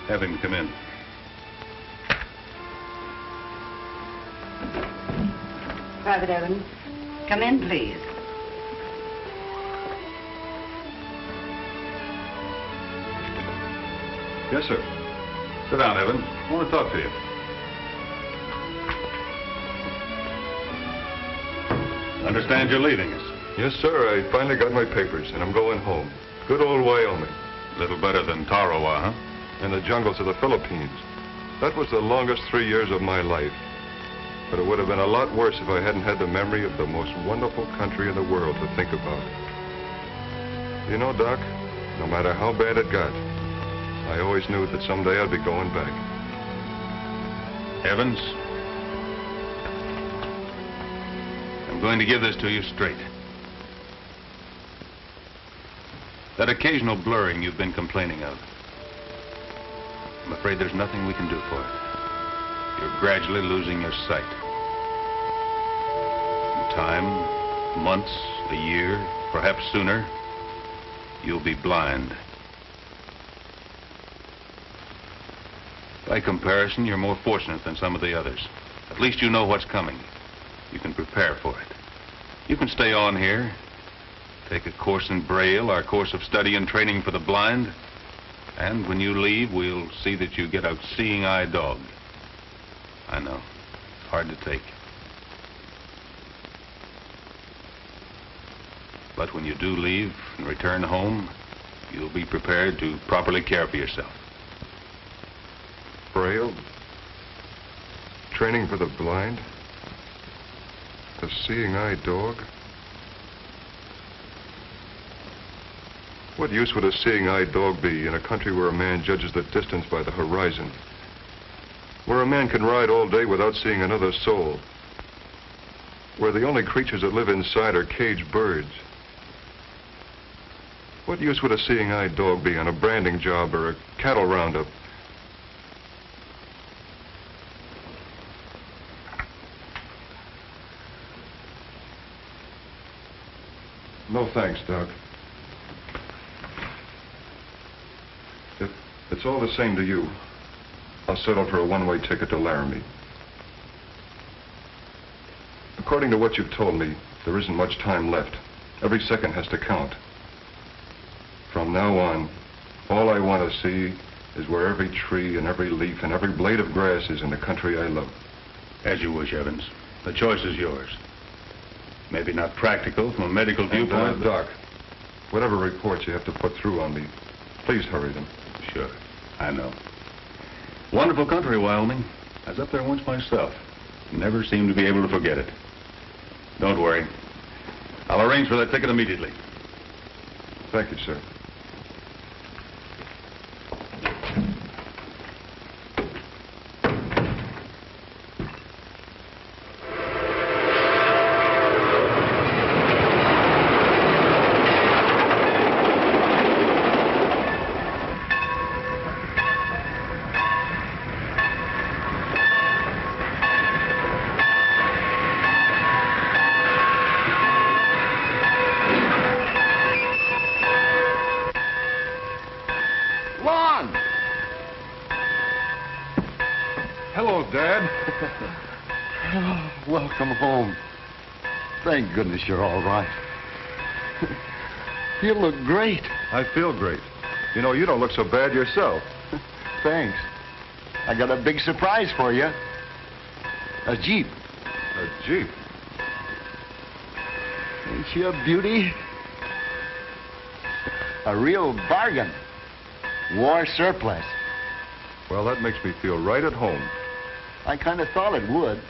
Have him come in. Private Evans, come in, please. Yes, sir. Sit down, Evans. I want to talk to you. Understand you're leaving us. Yes, sir. I finally got my papers, and I'm going home. Good old Wyoming. Little better than Tarawa, huh? In the jungles of the Philippines. That was the longest 3 years of my life. But it would have been a lot worse if I hadn't had the memory of the most wonderful country in the world to think about. You know, Doc, no matter how bad it got, I always knew that someday I'd be going back. Evans, I'm going to give this to you straight. That occasional blurring you've been complaining of, I'm afraid there's nothing we can do for it. You're gradually losing your sight. In time, months, a year, perhaps sooner, you'll be blind. By comparison, you're more fortunate than some of the others. At least you know what's coming. You can prepare for it. You can stay on here, take a course in Braille, our course of study and training for the blind, and when you leave, we'll see that you get a seeing-eye dog. I know. It's hard to take. But when you do leave and return home, you'll be prepared to properly care for yourself. Braille? Training for the blind? A seeing-eye dog? What use would a seeing-eye dog be in a country where a man judges the distance by the horizon? Where a man can ride all day without seeing another soul? Where the only creatures that live inside are caged birds? What use would a seeing-eye dog be on a branding job or a cattle roundup? No thanks, Doc. If it's all the same to you, I'll settle for a one-way ticket to Laramie. According to what you've told me, there isn't much time left. Every second has to count. From now on, all I want to see is where every tree and every leaf and every blade of grass is in the country I love. As you wish, Evans. The choice is yours. Maybe not practical from a medical viewpoint. Doc, whatever reports you have to put through on me, please hurry them. Sure, I know. Wonderful country, Wyoming. I was up there once myself. Never seemed to be able to forget it. Don't worry. I'll arrange for that ticket immediately. Thank you, sir. Welcome home. Thank goodness you're all right. You look great. I feel great. You know, you don't look so bad yourself. Thanks. I got a big surprise for you. A Jeep. A Jeep? Ain't she a beauty? A real bargain. War surplus. Well, that makes me feel right at home. I kind of thought it would.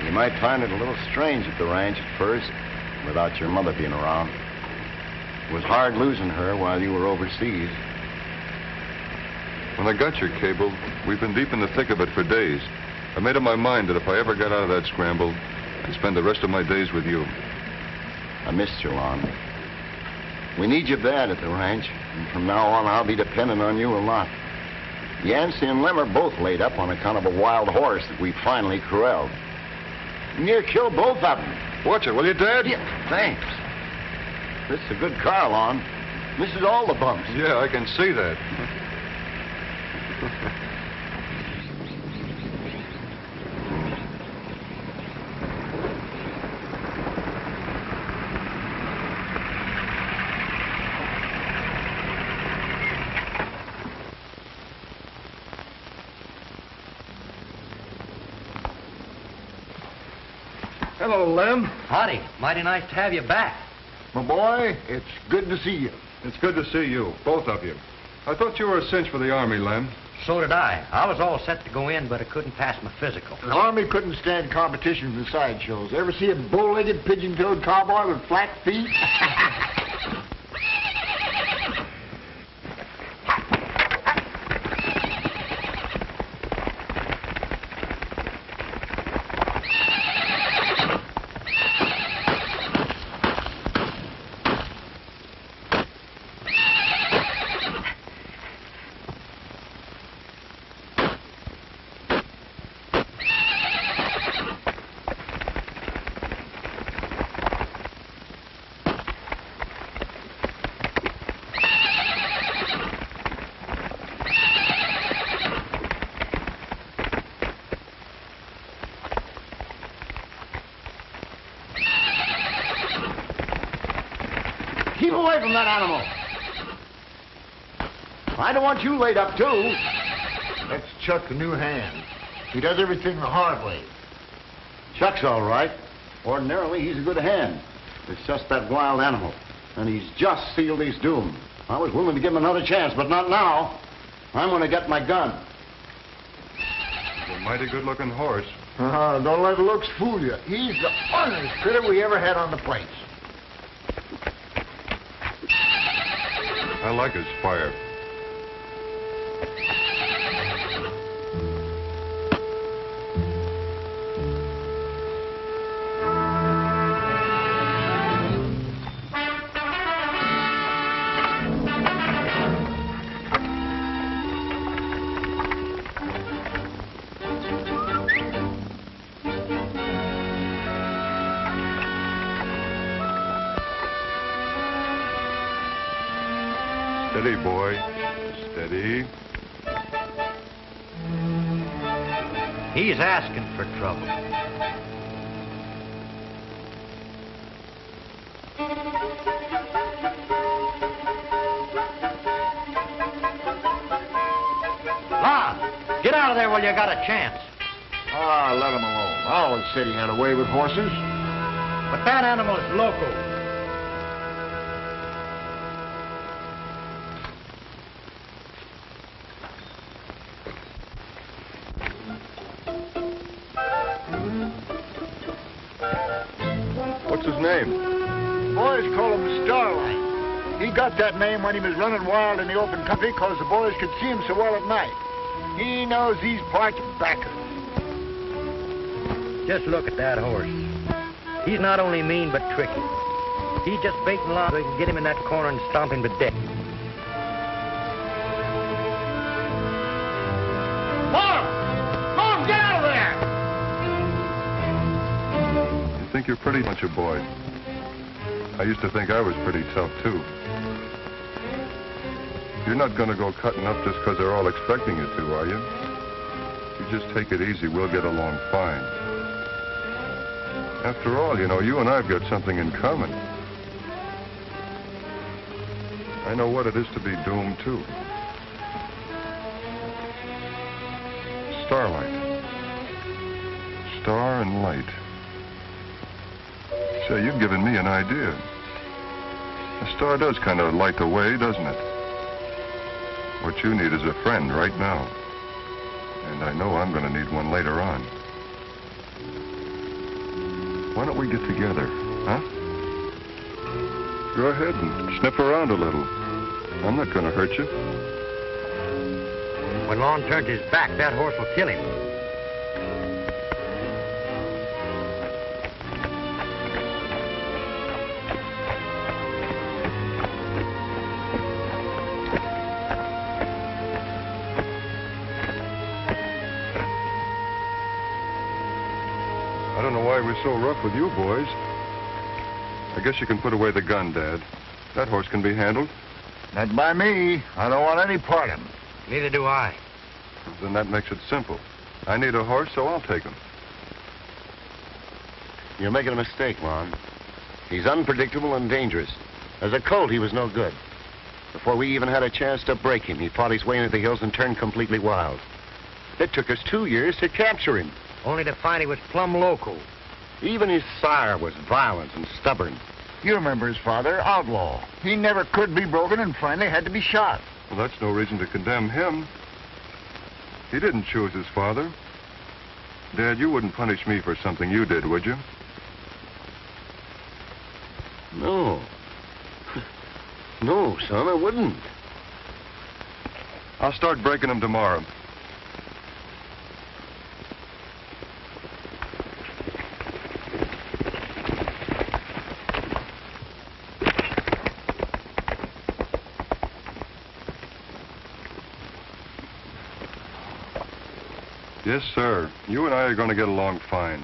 You might find it a little strange at the ranch at first, without your mother being around. It was hard losing her while you were overseas. When I got your cable, we've been deep in the thick of it for days. I made up my mind that if I ever got out of that scramble, I'd spend the rest of my days with you. I missed you, Lon. We need you bad at the ranch, and from now on, I'll be dependent on you a lot. Yancey and Lem are both laid up on account of a wild horse that we finally corralled. Near killed both of them. Watch it, will you, Dad? Yeah, thanks. This is a good car, Lon. Misses all the bumps. Yeah, I can see that. Hello, Lem. Howdy. Mighty nice to have you back. My boy, it's good to see you. It's good to see you, both of you. I thought you were a cinch for the Army, Lem. So did I. I was all set to go in, but I couldn't pass my physical. The Army couldn't stand competition from the sideshows. Ever see a bow-legged, pigeon-toed cowboy with flat feet? Keep away from that animal. I don't want you laid up, too. That's Chuck, the new hand. He does everything the hard way. Chuck's all right. Ordinarily, he's a good hand. It's just that wild animal. And he's just sealed his doom. I was willing to give him another chance, but not now. I'm going to get my gun. He's a mighty good-looking horse. Don't let the looks fool you. He's the honest critter we ever had on the plains. I like his fire. Steady, boy. Steady. He's asking for trouble. Lon, get out of there while you got a chance. Ah, let him alone. I always said he had a way with horses. But that animal is loco. What's his name? Boys call him Starlight. He got that name when he was running wild in the open country because the boys could see him so well at night. He knows these parts backers. Just look at that horse. He's not only mean, but tricky. He's just baiting Lon so he can get him in that corner and stomp him to death. Mom, get out of there! You think you're pretty bunch of boys. I used to think I was pretty tough, too. You're not going to go cutting up just because they're all expecting you to, are you? You just take it easy. We'll get along fine. After all, you know, you and I've got something in common. I know what it is to be doomed, too. Starlight. Star and light. Say, you've given me an idea. A star does kind of light the way, doesn't it? What you need is a friend right now. And I know I'm going to need one later on. Why don't we get together, huh? Go ahead and sniff around a little. I'm not going to hurt you. When Lon turns his back, that horse will kill him. I don't know why we're so rough with you boys. I guess you can put away the gun, Dad. That horse can be handled. Not by me. I don't want any part of him. Neither do I. Then that makes it simple. I need a horse, so I'll take him. You're making a mistake, Lon. He's unpredictable and dangerous. As a colt, he was no good. Before we even had a chance to break him, he fought his way into the hills and turned completely wild. It took us 2 years to capture him. Only to find he was plumb local. Even his sire was violent and stubborn. You remember his father, Outlaw. He never could be broken and finally had to be shot. Well, that's no reason to condemn him. He didn't choose his father. Dad, you wouldn't punish me for something you did, would you? No. No, son, I wouldn't. I'll start breaking them tomorrow. Yes, sir. You and I are going to get along fine.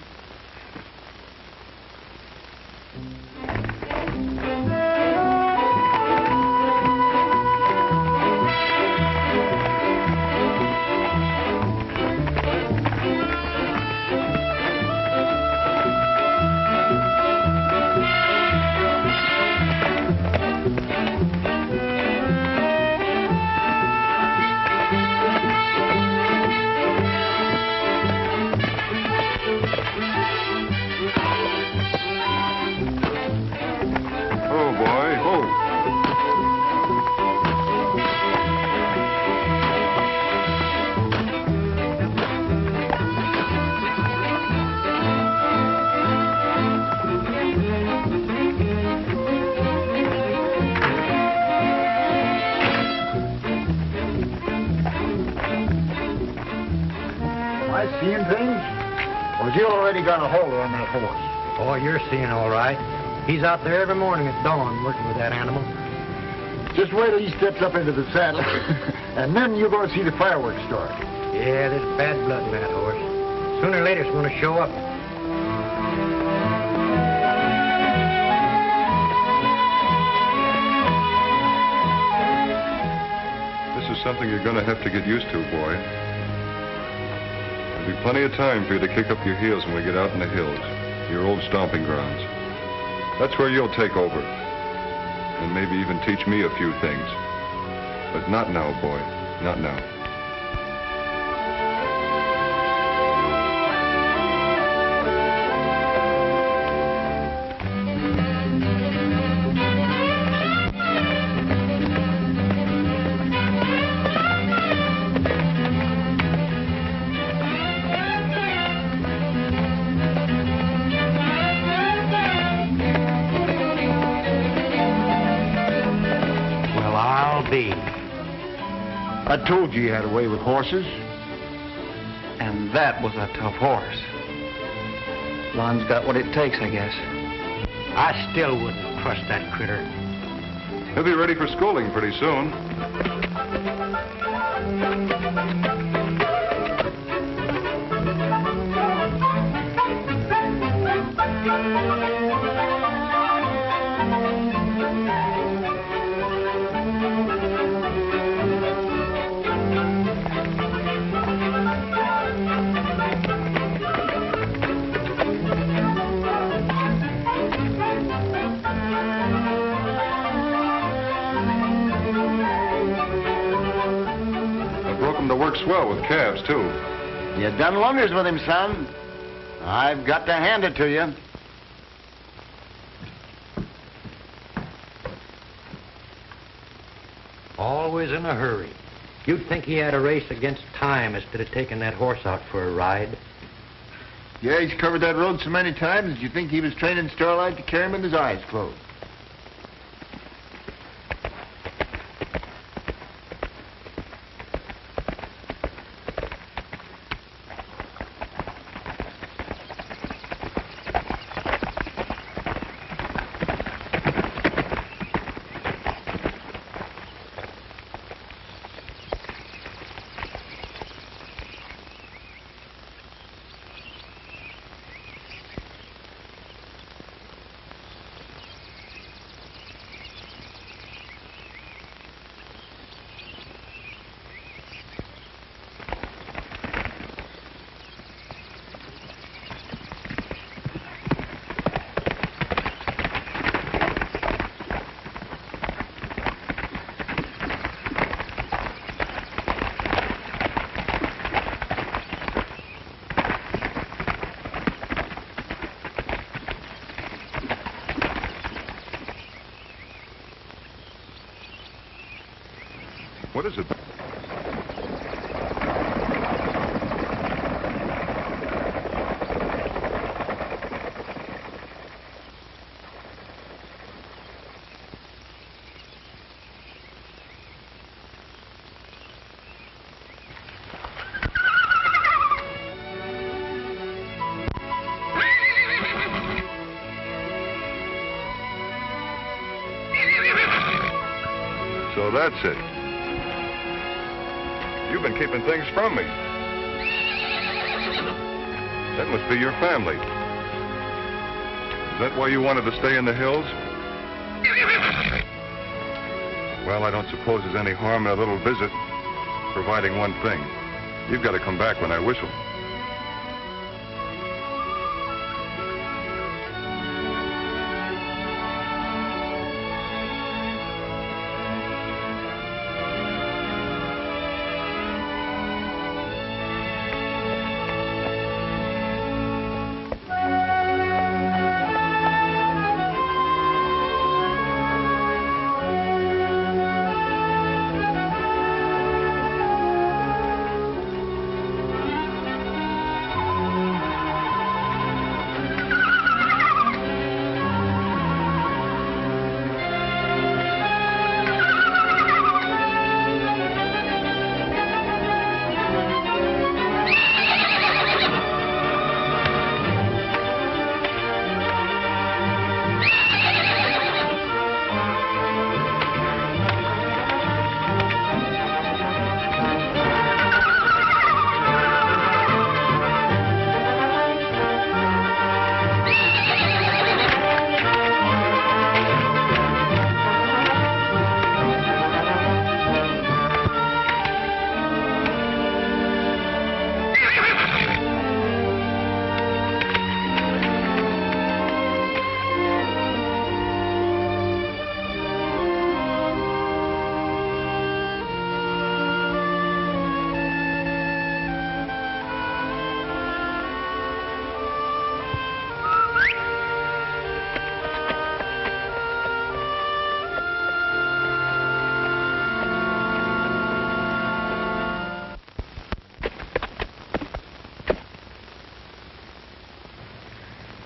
Seeing things? Or has he already got a hold on that horse? Oh, you're seeing all right. He's out there every morning at dawn working with that animal. Just wait till he steps up into the saddle, and then you're going to see the fireworks start. Yeah, there's bad blood in that horse. Sooner or later it's going to show up. This is something you're going to have to get used to, boy. There'll be plenty of time for you to kick up your heels when we get out in the hills, your old stomping grounds. That's where you'll take over. And maybe even teach me a few things. But not now, boy. Not now. I told you had a way with horses. And that was a tough horse. Lon's got what it takes, I guess. I still wouldn't trust that critter. He'll be ready for schooling pretty soon. Works well with calves, too. You done wonders with him, son. I've got to hand it to you. Always in a hurry. You'd think he had a race against time instead of taking that horse out for a ride. Yeah, he's covered that road so many times that you think he was training Starlight to carry him with his eyes closed. is it? So that's it. You've been keeping things from me. That must be your family. Is that why you wanted to stay in the hills? Well, I don't suppose there's any harm in a little visit, providing one thing. You've got to come back when I whistle.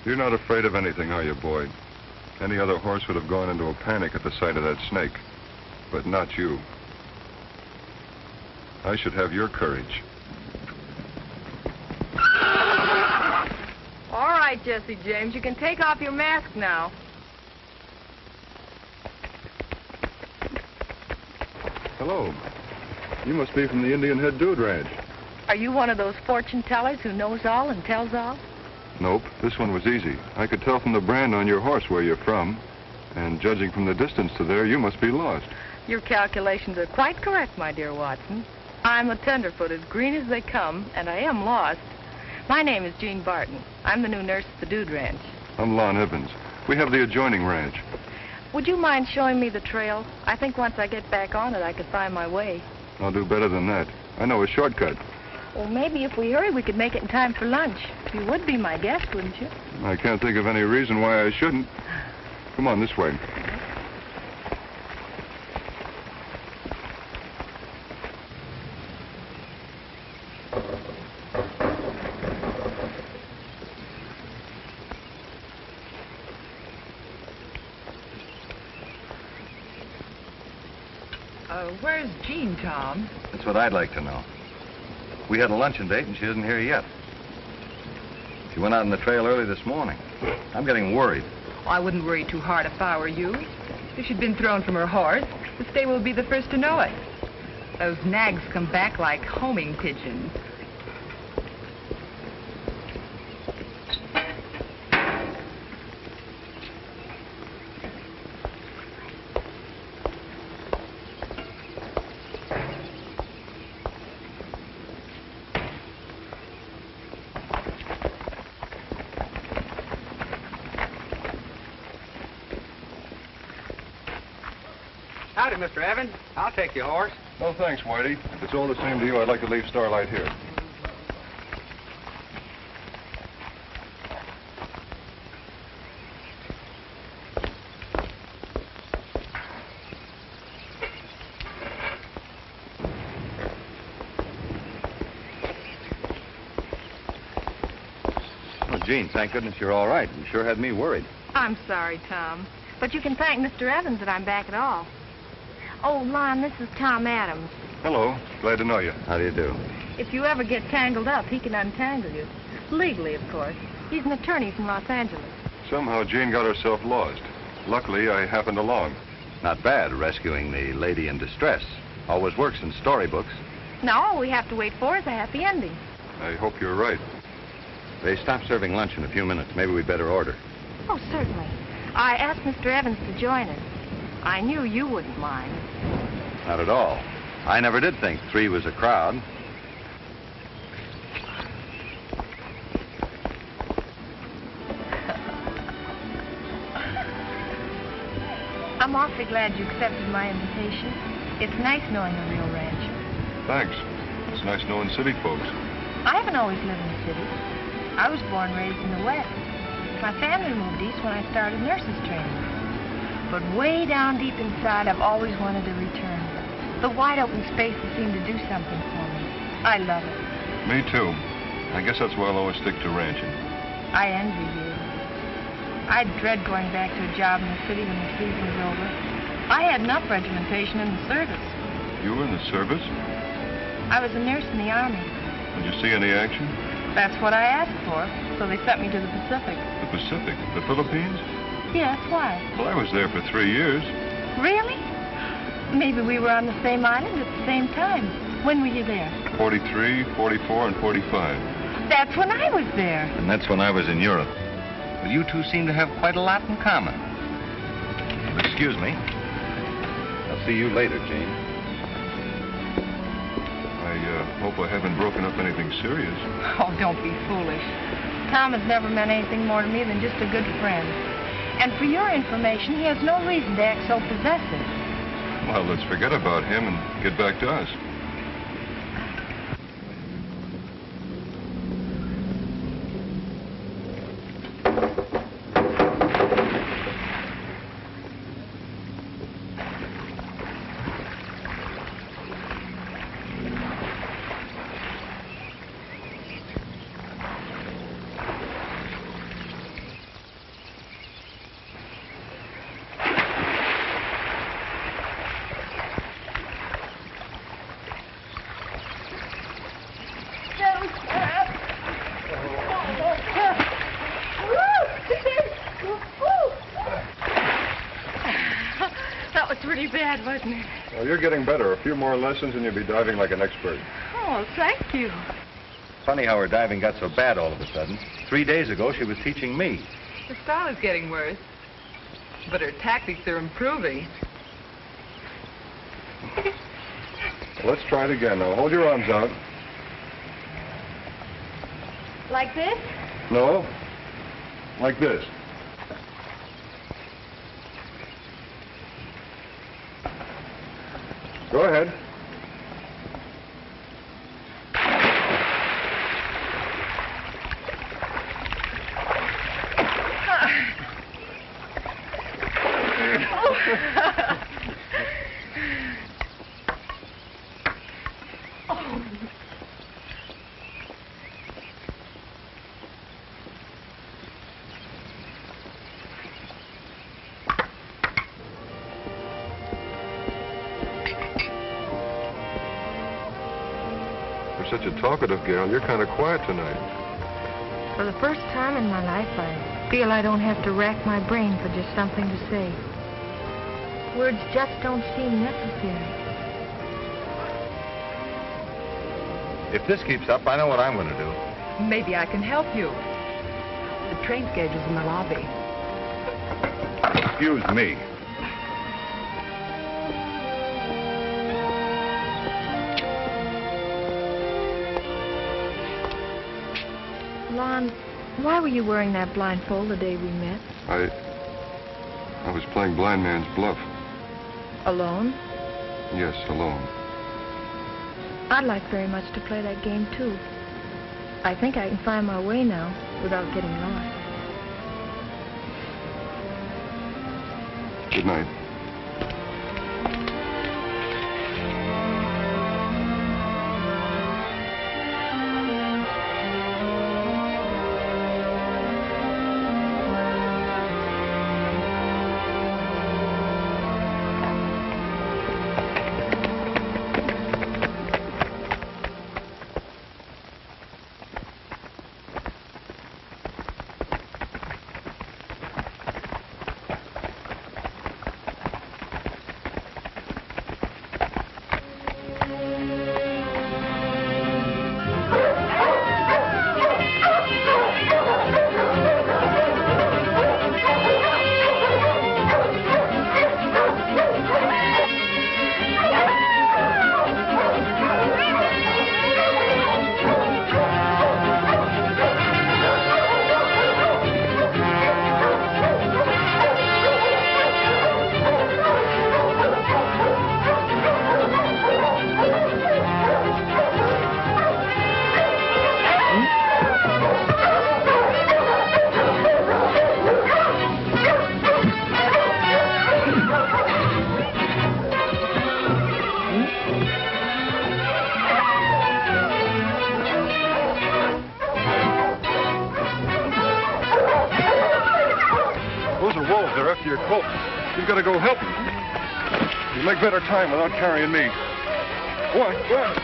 You're not afraid of anything, are you, Boyd? Any other horse would have gone into a panic at the sight of that snake, but not you. I should have your courage. All right, Jesse James, you can take off your mask now. Hello. You must be from the Indian Head Dude Ranch. Are you one of those fortune tellers who knows all and tells all? Nope, this one was easy. I could tell from the brand on your horse where you're from. And judging from the distance to there, you must be lost. Your calculations are quite correct, my dear Watson. I'm a tenderfooted, green as they come, and I am lost. My name is Jean Barton. I'm the new nurse at the Dude Ranch. I'm Lon Evans. We have the adjoining ranch. Would you mind showing me the trail? I think once I get back on it, I could find my way. I'll do better than that. I know a shortcut. Well, maybe if we hurry, we could make it in time for lunch. You would be my guest, wouldn't you? I can't think of any reason why I shouldn't. Come on, this way. Where's Jean, Tom? That's what I'd like to know. We had a luncheon date, and she isn't here yet. She went out on the trail early this morning. I'm getting worried. Oh, I wouldn't worry too hard if I were you. If she'd been thrown from her horse, the stable would be the first to know it. Those nags come back like homing pigeons. Howdy, Mr. Evans. I'll take your horse. No, thanks, Whitey. If it's all the same to you, I'd like to leave Starlight here. Gene, thank goodness you're all right. You sure had me worried. I'm sorry, Tom. But you can thank Mr. Evans that I'm back at all. Oh, Lon, this is Tom Adams. Hello. Glad to know you. How do you do? If you ever get tangled up, he can untangle you. Legally, of course. He's an attorney from Los Angeles. Somehow Jane got herself lost. Luckily, I happened along. Not bad, rescuing the lady in distress. Always works in storybooks. No, all we have to wait for is a happy ending. I hope you're right. They stop serving lunch in a few minutes. Maybe we'd better order. Oh, certainly. I asked Mr. Evans to join us. I knew you wouldn't mind. Not at all. I never did think 3 was a crowd. I'm awfully glad you accepted my invitation. It's nice knowing a real rancher. Thanks. It's nice knowing city folks. I haven't always lived in the city. I was born and raised in the West. My family moved east when I started nurse's training. But way down deep inside, I've always wanted to return. The wide open spaces seem to do something for me. I love it. Me too. I guess that's why I'll always stick to ranching. I envy you. I dread going back to a job in the city when the season's over. I had enough regimentation in the service. You were in the service? I was a nurse in the Army. Did you see any action? That's what I asked for, so they sent me to the Pacific. The Pacific? The Philippines? Yes, why? Well, I was there for 3 years. Really? Maybe we were on the same island at the same time. When were you there? 43, 44, and 45. That's when I was there. And that's when I was in Europe. Well, you two seem to have quite a lot in common. Excuse me. I'll see you later, Gene. I hope I haven't broken up anything serious. Oh, don't be foolish. Tom has never meant anything more to me than just a good friend. And for your information, he has no reason to act so possessive. Well, let's forget about him and get back to us. Bad, wasn't it? Well, you're getting better. A few more lessons and you'll be diving like an expert. Oh, thank you. Funny how her diving got so bad all of a sudden. 3 days ago, she was teaching me. Her style is getting worse, but her tactics are improving. Well, let's try it again. Now, hold your arms out. Like this? No. Like this. Go ahead. Such a talkative gal, you're kind of quiet tonight. For the first time in my life, I feel I don't have to rack my brain for just something to say. Words just don't seem necessary. If this keeps up, I know what I'm going to do. Maybe I can help you. The train schedule's in the lobby. Excuse me. Lon, why were you wearing that blindfold the day we met? I was playing blind man's bluff. Alone? Yes, alone. I'd like very much to play that game, too. I think I can find my way now without getting lost. Good night. Oh, you've got to go help him. You'll make better time without carrying me. Go on, go on.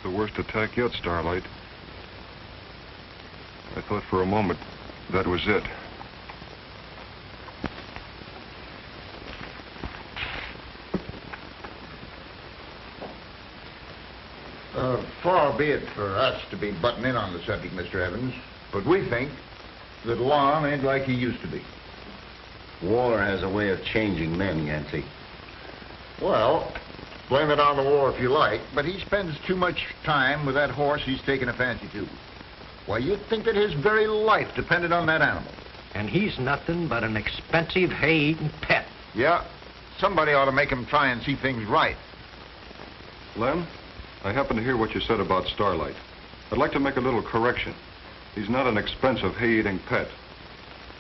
The worst attack yet, Starlight. I thought for a moment that was it. Far be it for us to be butting in on the subject, Mr. Evans, but we think that Lon ain't like he used to be. War has a way of changing men, Yancey. Well, blame it on the war if you like, but he spends too much time with that horse he's taken a fancy to. Why, you'd think that his very life depended on that animal. And he's nothing but an expensive hay-eating pet. Yeah, somebody ought to make him try and see things right. Lem, I happened to hear what you said about Starlight. I'd like to make a little correction. He's not an expensive hay-eating pet.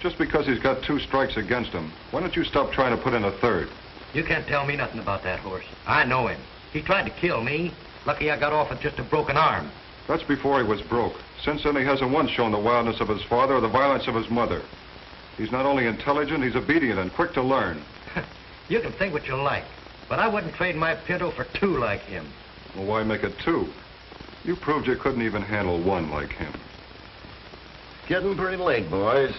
Just because he's got 2 strikes against him, why don't you stop trying to put in a third? You can't tell me nothing about that horse. I know him. He tried to kill me. Lucky I got off with just a broken arm. That's before he was broke. Since then, he hasn't once shown the wildness of his father or the violence of his mother. He's not only intelligent, he's obedient and quick to learn. You can think what you like, but I wouldn't trade my pinto for 2 like him. Well, why make it 2? You proved you couldn't even handle 1 like him. Getting pretty late, boys.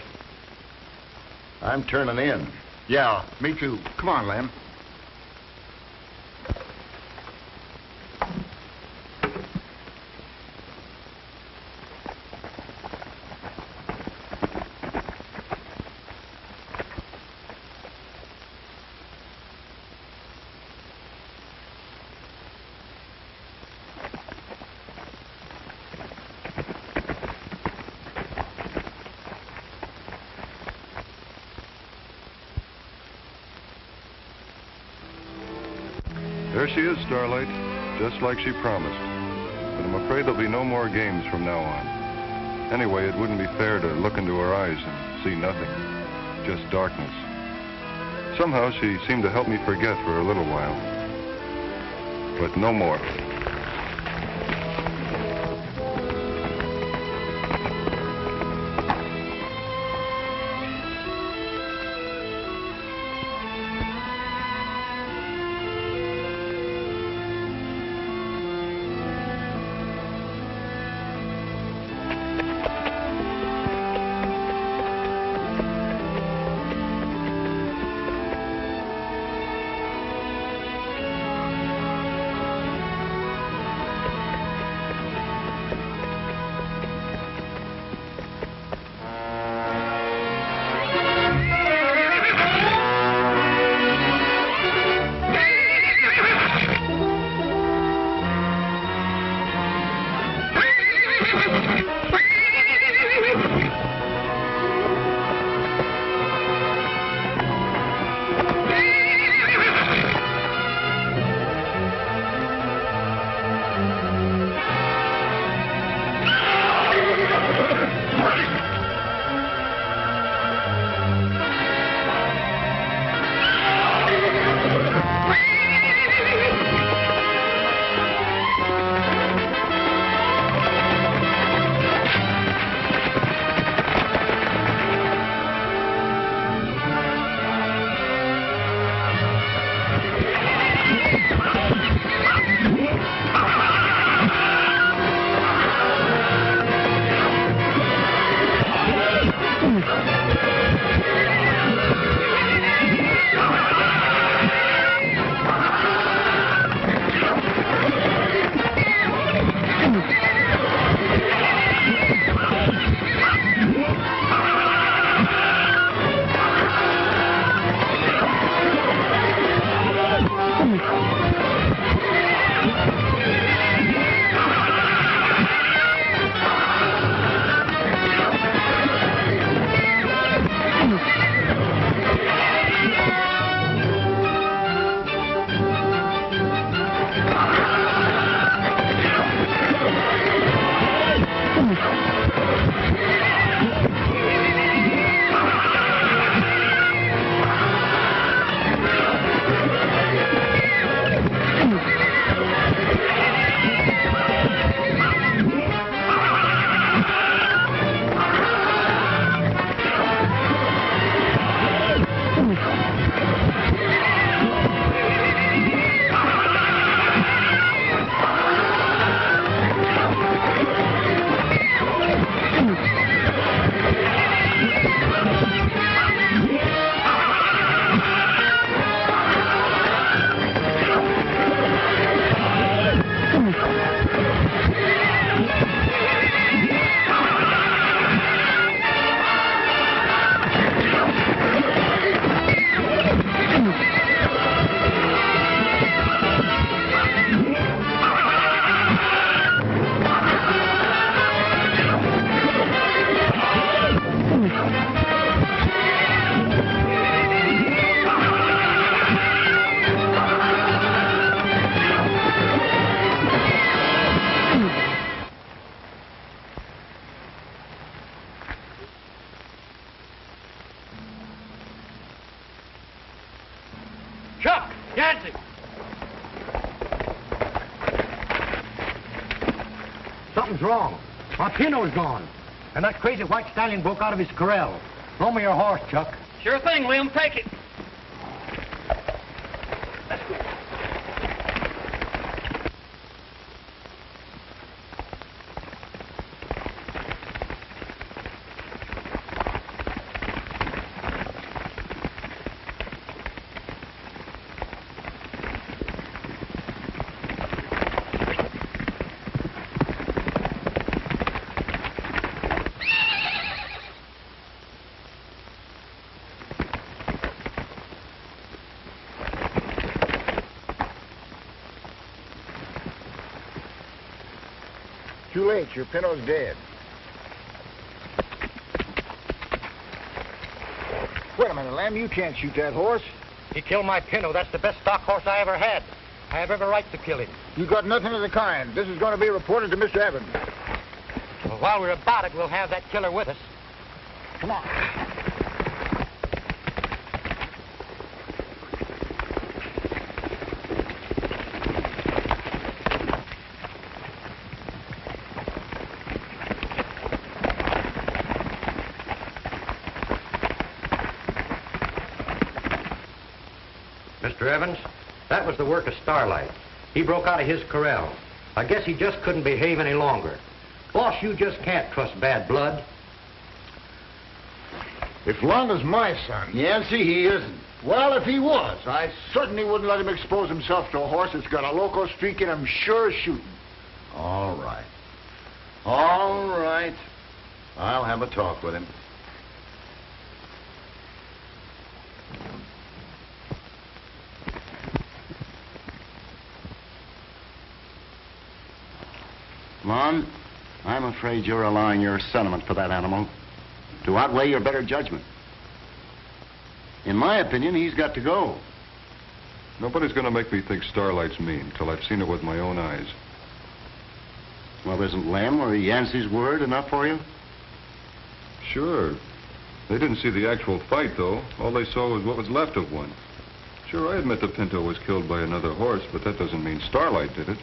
I'm turning in. Yeah, me too. Come on, Lem. There she is, Starlight, just like she promised. But I'm afraid there'll be no more games from now on. Anyway, it wouldn't be fair to look into her eyes and see nothing, just darkness. Somehow she seemed to help me forget for a little while. But no more. Something's wrong. My Pinto's gone. And that crazy white stallion broke out of his corral. Throw me your horse, Chuck. Sure thing, Lem. Take it. Too late. Your Pinto's dead. Wait a minute, Lamb. You can't shoot that horse. He killed my Pinto. That's the best stock horse I ever had. I have every right to kill him. You got nothing of the kind. This is going to be reported to Mr. Evans. Well, while we're about it, we'll have that killer with us. Come on. Mr. Evans, that was the work of Starlight. He broke out of his corral. I guess he just couldn't behave any longer. Boss, you just can't trust bad blood. If Lon is my son... Yancey, he isn't. Well, if he was, I certainly wouldn't let him expose himself to a horse that's got a loco streak in him sure as shooting. All right. All right. I'll have a talk with him. Lon, I'm afraid you're allowing your sentiment for that animal to outweigh your better judgment. In my opinion, he's got to go. Nobody's going to make me think Starlight's mean till I've seen it with my own eyes. Well, isn't Lem or Yancey's word enough for you? Sure. They didn't see the actual fight, though. All they saw was what was left of one. Sure, I admit the Pinto was killed by another horse, but that doesn't mean Starlight did it.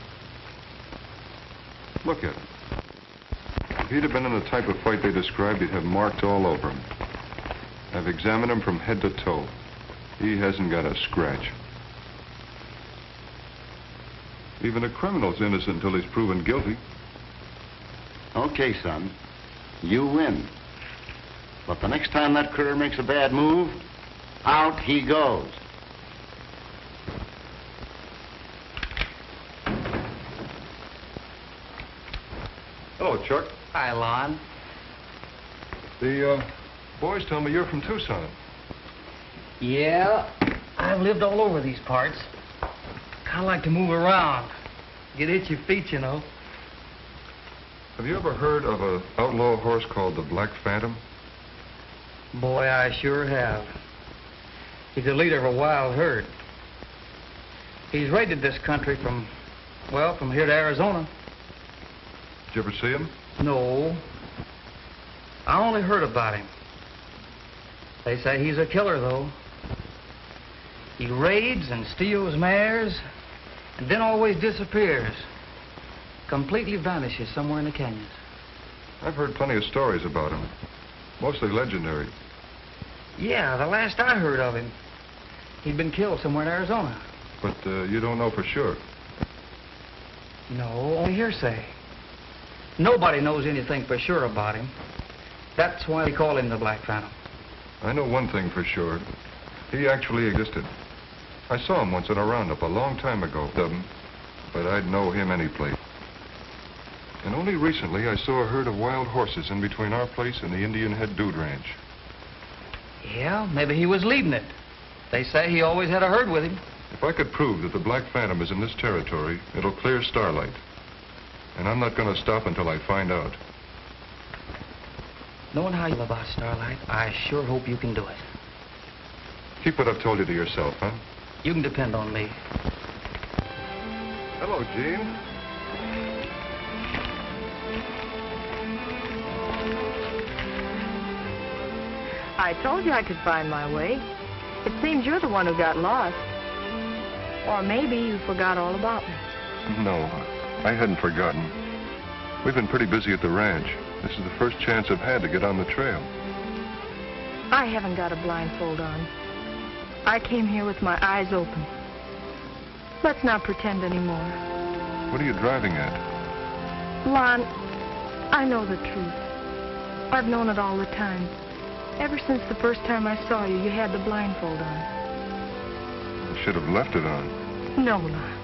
Look at him. If he'd have been in the type of fight they described, he'd have marks all over him. I've examined him from head to toe. He hasn't got a scratch. Even a criminal's innocent until he's proven guilty. Okay, son. You win. But the next time that critter makes a bad move, out he goes. Hello, Chuck. Hi, Lon. The boys tell me you're from Tucson. Yeah, I've lived all over these parts. Kind of like to move around. Get itchy feet, you know. Have you ever heard of an outlaw horse called the Black Phantom? Boy, I sure have. He's the leader of a wild herd. He's raided this country from here to Arizona. Did you ever see him? No. I only heard about him. They say he's a killer, though. He raids and steals mares, and then always disappears. Completely vanishes somewhere in the canyons. I've heard plenty of stories about him. Mostly legendary. Yeah, the last I heard of him, he'd been killed somewhere in Arizona. But you don't know for sure. No, only hearsay. Nobody knows anything for sure about him. That's why they call him the Black Phantom. I know one thing for sure. He actually existed. I saw him once at a roundup a long time ago, but I'd know him any place. And only recently I saw a herd of wild horses in between our place and the Indian Head Dude Ranch. Yeah, maybe he was leading it. They say he always had a herd with him. If I could prove that the Black Phantom is in this territory, it'll clear Starlight. And I'm not going to stop until I find out. Knowing how you feel about Starlight, I sure hope you can do it. Keep what I've told you to yourself, huh? You can depend on me. Hello, Gene. I told you I could find my way. It seems you're the one who got lost. Or maybe you forgot all about me. No, I hadn't forgotten. We've been pretty busy at the ranch. This is the first chance I've had to get on the trail. I haven't got a blindfold on. I came here with my eyes open. Let's not pretend anymore. What are you driving at? Lon, I know the truth. I've known it all the time. Ever since the first time I saw you, you had the blindfold on. You should have left it on. No, Lon.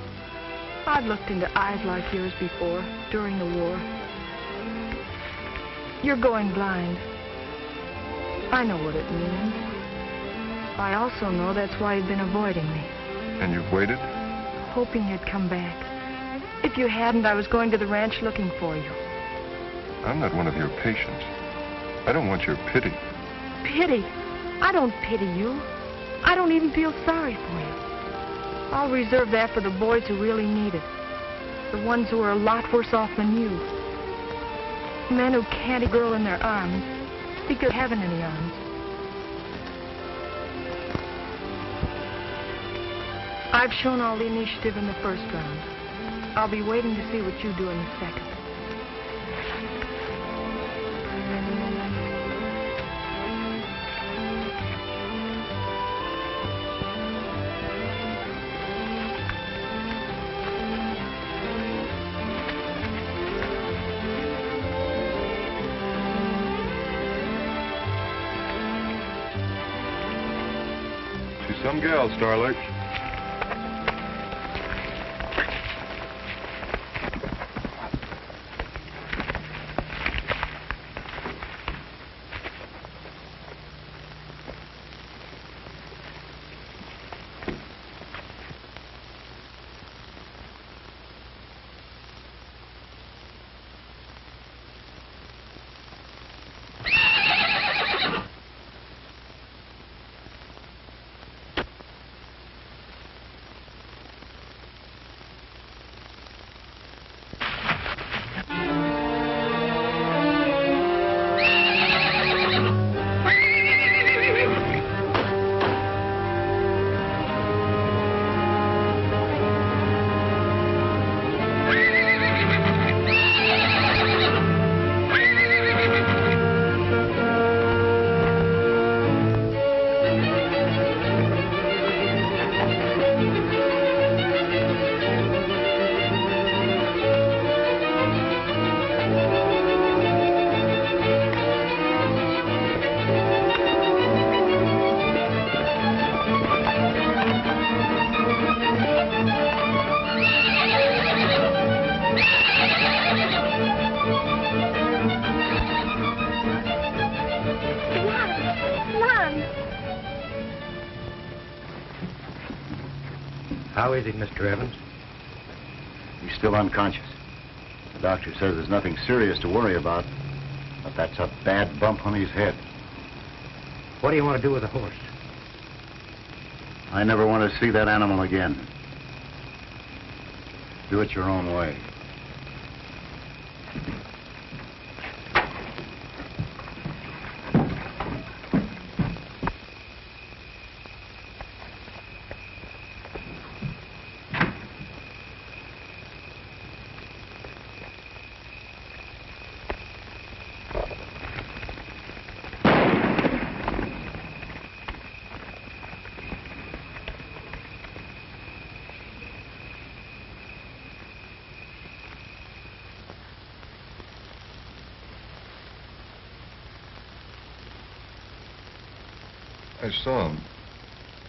I've looked into eyes like yours before, during the war. You're going blind. I know what it means. I also know that's why you've been avoiding me. And you've waited? Hoping you'd come back. If you hadn't, I was going to the ranch looking for you. I'm not one of your patients. I don't want your pity. Pity? I don't pity you. I don't even feel sorry for you. I'll reserve that for the boys who really need it. The ones who are a lot worse off than you. Men who can't a girl in their arms because they haven't any arms. I've shown all the initiative in the first round. I'll be waiting to see what you do in the second. She's some gal, Starlight. How is he, Mr. Evans? He's still unconscious. The doctor says there's nothing serious to worry about, but that's a bad bump on his head. What do you want to do with the horse? I never want to see that animal again. Do it your own way. I saw him.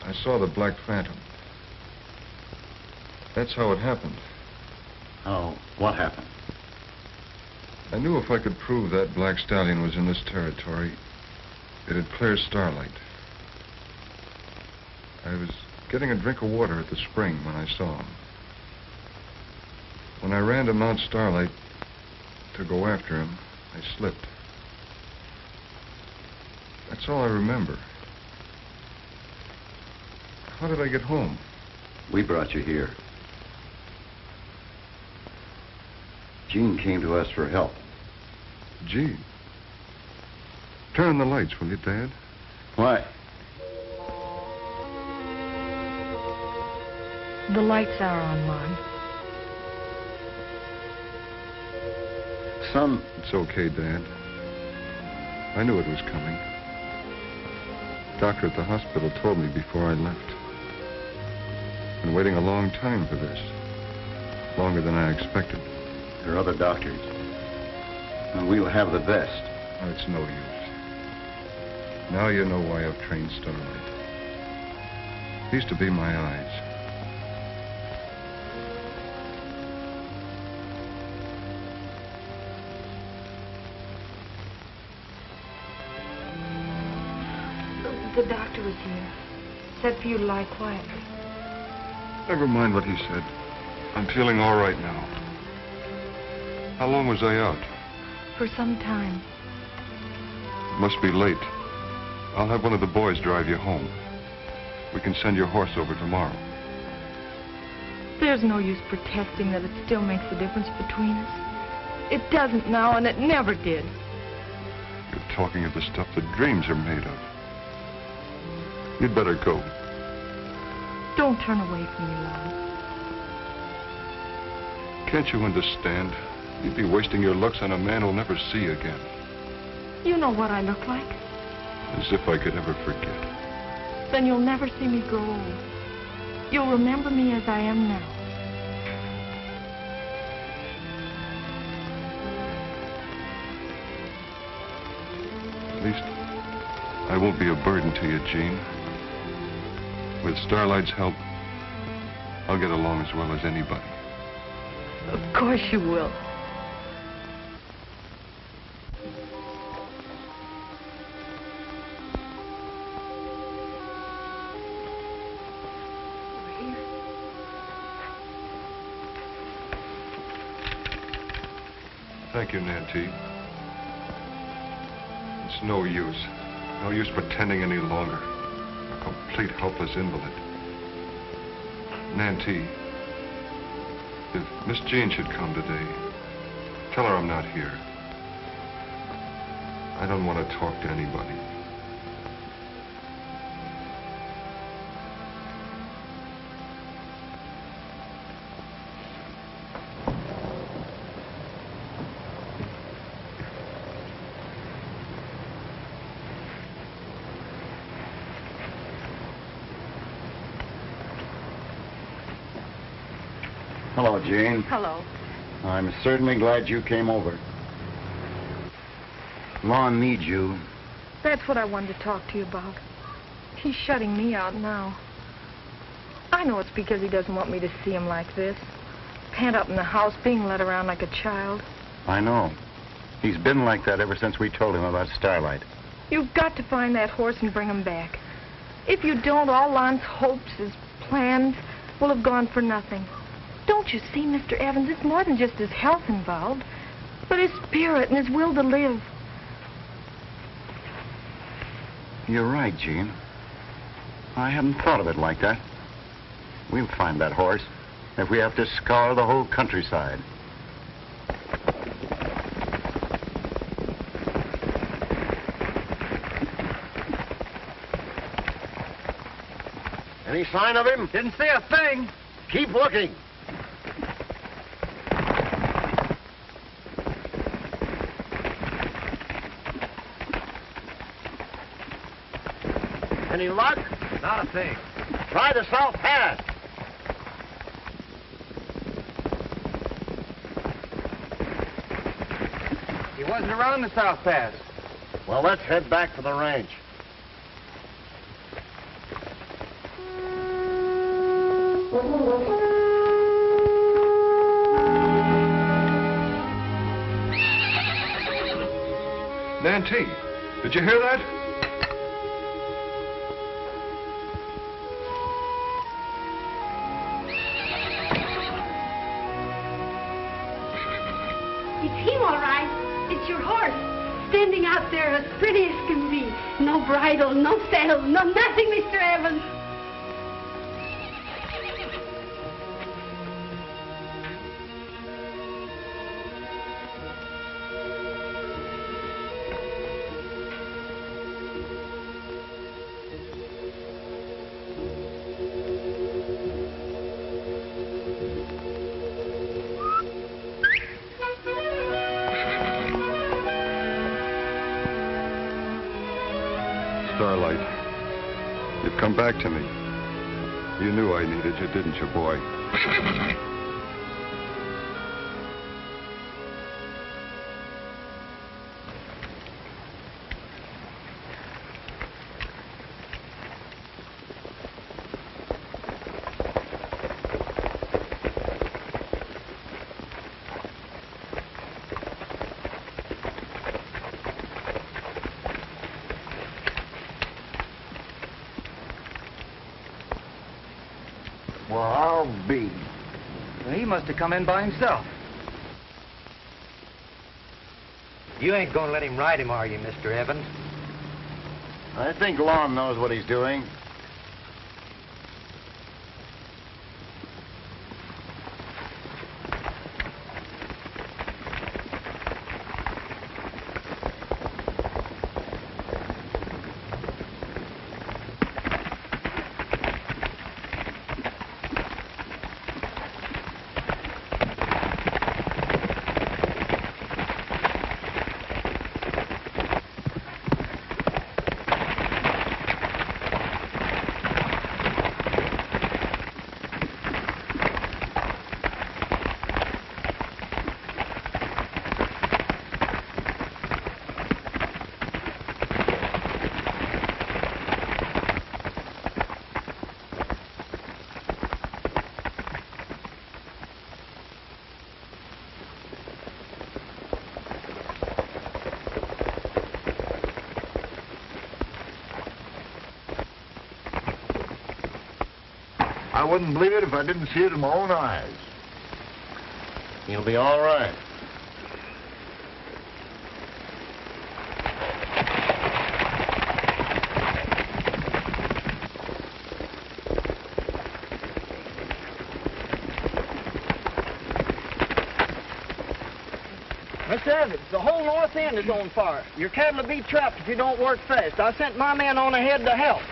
I saw the Black Phantom. That's how it happened. Oh, what happened? I knew if I could prove that Black Stallion was in this territory, it'd clear Starlight. I was getting a drink of water at the spring when I saw him. When I ran to Mount Starlight to go after him, I slipped. That's all I remember. How did I get home? We brought you here. Jean came to us for help. Jean? Turn on the lights, will you, Dad? Why? The lights are on, Lon. son. It's okay, Dad. I knew it was coming. The doctor at the hospital told me before I left. Been waiting a long time for this. Longer than I expected. There are other doctors. And we'll have the best. Oh, it's no use. Now you know why I've trained Starlight. He's to be my eyes. The doctor was here. Said for you to lie quietly. Never mind what he said. I'm feeling all right now. How long was I out? For some time. It must be late. I'll have one of the boys drive you home. We can send your horse over tomorrow. There's no use protesting that it still makes a difference between us. It doesn't now, and it never did. You're talking of the stuff that dreams are made of. You'd better go. Don't turn away from me, Lon. Can't you understand? You'd be wasting your looks on a man who'll never see again. You know what I look like. As if I could ever forget. Then you'll never see me grow old. You'll remember me as I am now. At least, I won't be a burden to you, Jean. With Starlight's help, I'll get along as well as anybody. Of course you will. Thank you, Nancy. It's no use. No use pretending any longer. A complete helpless invalid. Nancy, if Miss Jean should come today, tell her I'm not here. I don't want to talk to anybody. Hello, Jane. Hello. I'm certainly glad you came over. Lon needs you. That's what I wanted to talk to you about. He's shutting me out now. I know it's because he doesn't want me to see him like this. Pent up in the house, being led around like a child. I know. He's been like that ever since we told him about Starlight. You've got to find that horse and bring him back. If you don't, all Lon's hopes, his plans, will have gone for nothing. Don't you see, Mr. Evans, it's more than just his health involved, but his spirit and his will to live. You're right, Jean. I hadn't thought of it like that. We'll find that horse if we have to scour the whole countryside. Any sign of him? Didn't see a thing. Keep looking. Any luck? Not a thing. Try the South Pass. He wasn't around the South Pass. Well, let's head back to the ranch. Nancy, did you hear that? It's him, all right. It's your horse, standing out there as pretty as can be. No bridle, no saddle, no nothing, Mr. Evans. Starlight. You've come back to me. You knew I needed you, didn't you, boy? Well, I'll be. Well, he must have come in by himself. You ain't gonna let him ride him, are you, Mr. Evans? I think Lon knows what he's doing. I wouldn't believe it if I didn't see it in my own eyes. He'll be all right. Mr. Evans, the whole north end is on fire. Your cattle will be trapped if you don't work fast. I sent my men on ahead to help.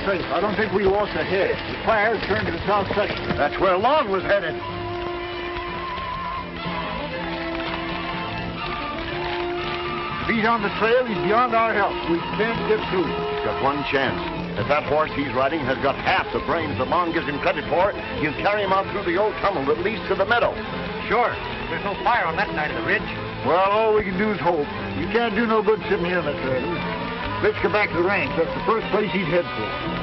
I don't think we lost a head. The fire turned to the south section. That's where Lon was headed. If he's on the trail, he's beyond our help. We can't get through. He's got one chance. If that horse he's riding has got half the brains that Lon gives him credit for, you carry him out through the old tunnel that leads to the meadow. Sure. There's no fire on that side of the ridge. Well, all we can do is hope. You can't do no good sitting here, Mr. Evans. Let's go back to the ranch. That's the first place he'd head for.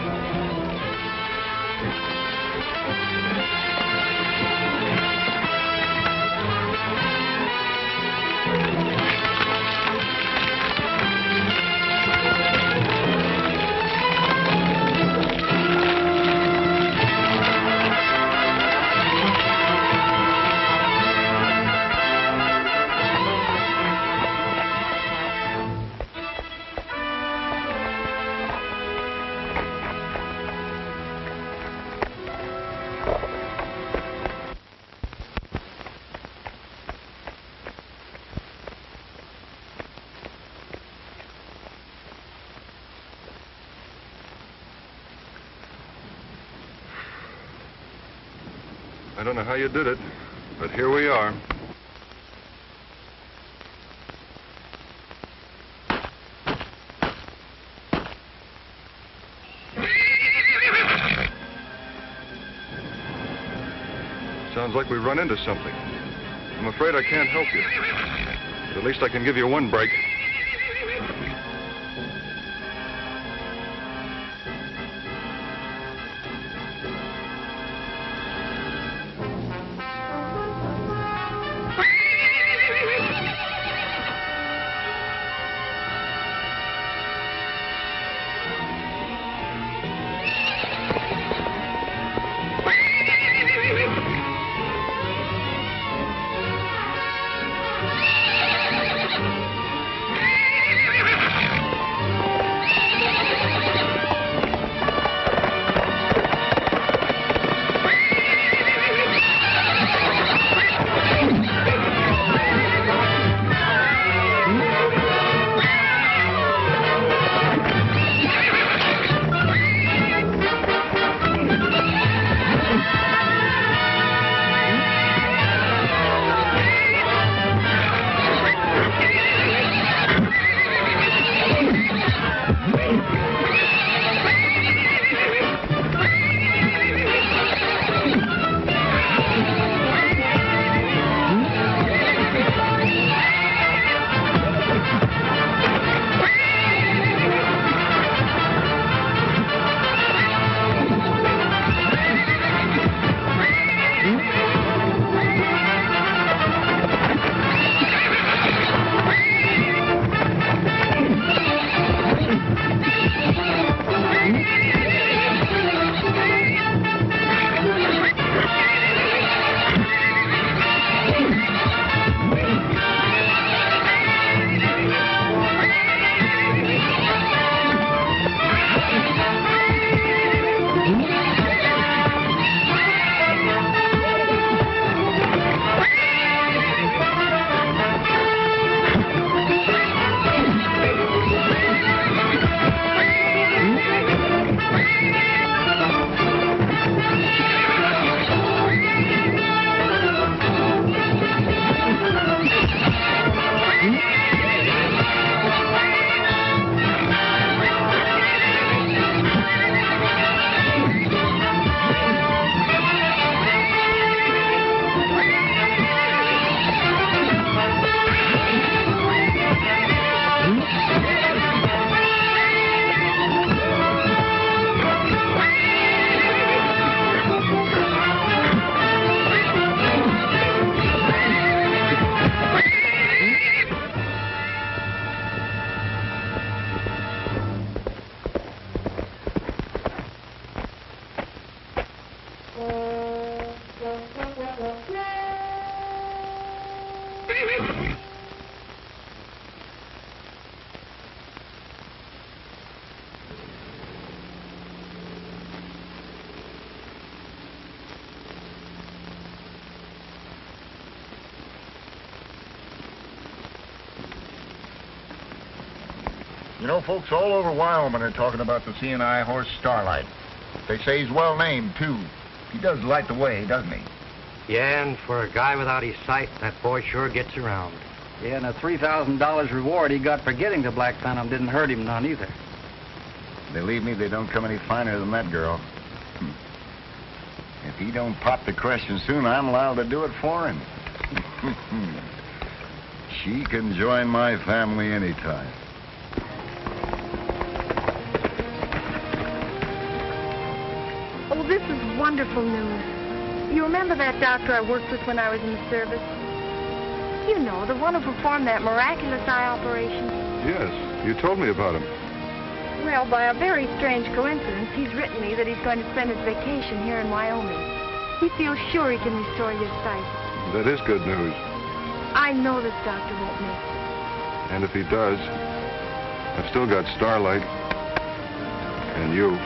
I don't know how you did it, but here we are. Sounds like we run into something. I'm afraid I can't help you. But at least I can give you one break. You know, folks all over Wyoming are talking about the CNI horse Starlight. They say he's well named, too. He does light the way, doesn't he? Yeah, and for a guy without his sight, that boy sure gets around. Yeah, and the $3,000 reward he got for getting the Black Phantom didn't hurt him none either. Believe me, they don't come any finer than that girl. If he don't pop the question soon, I'm liable to do it for him. She can join my family anytime. Oh, this is wonderful news. You remember that doctor I worked with when I was in the service? You know, the one who performed that miraculous eye operation. Yes, you told me about him. Well, by a very strange coincidence, he's written me that he's going to spend his vacation here in Wyoming. He feels sure he can restore your sight. That is good news. I know this doctor won't miss. And if he does, I've still got Starlight and you.